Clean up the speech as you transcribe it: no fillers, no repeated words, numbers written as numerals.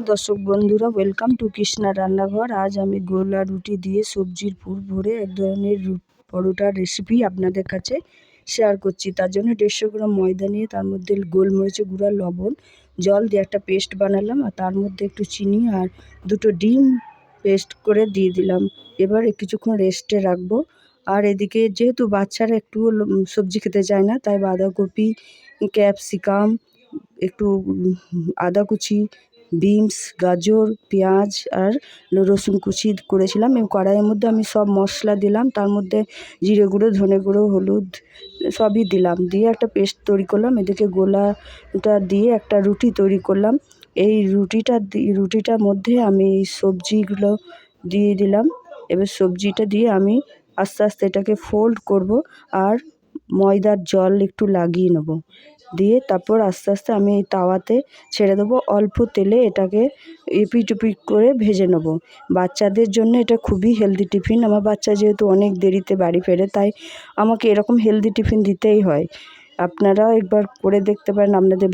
দর্শক বন্ধুরা, welcome to Krishna রান্নাঘর। আজ আমি গোলা রুটি দিয়ে সবজির পুর ভরে এক ধরনের পরোটার রেসিপি আপনাদের কাছে শেয়ার করছি। তার জন্য 150 গ্রাম ময়দা নিয়ে তার মধ্যে গোলমরিচের গুঁড়া, লবণ, জল দিয়ে একটা পেস্ট বানালাম, আর তার মধ্যে একটু চিনি আর 2টো ডিম পেস্ট করে দিয়ে দিলাম। এবার কিছুক্ষণ রেস্টে রাখবো। আর এদিকে যেহেতু বাচ্চারা একটু সবজি খেতে চায় না, তাই বাঁধাকপি, ক্যাপসিকাম, একটু আদা কুচি, বিনস, গাজর, পেঁয়াজ আর রসুন কুচি করেছিলাম। এবং কড়াইয়ের মধ্যে আমি সব মশলা দিলাম, তার মধ্যে জিরে গুঁড়ো, ধনে গুঁড়ো, হলুদ সবই দিলাম, দিয়ে একটা পেস্ট তৈরি করলাম। এদিকে গোলাটা দিয়ে একটা রুটি তৈরি করলাম। এই রুটিটার মধ্যে আমি এই সবজিগুলো দিয়ে দিলাম। এবার সবজিটা দিয়ে আমি আস্তে আস্তে এটাকে ফোল্ড করব আর ময়দার জল একটু লাগিয়ে নেব, দিয়ে তারপর আস্তে আস্তে আমি এই তাওয়াতে ছেড়ে দেবো। অল্প তেলে এটাকে এপিট ওপিট করে ভেজে নেব। বাচ্চাদের জন্য এটা খুবই হেলদি টিফিন। আমার বাচ্চা যেহেতু অনেক দেরিতে বাড়ি ফেরে, তাই আমাকে এরকম হেলদি টিফিন দিতেই হয়। আপনারাও একবার করে দেখতে পারেন আপনাদের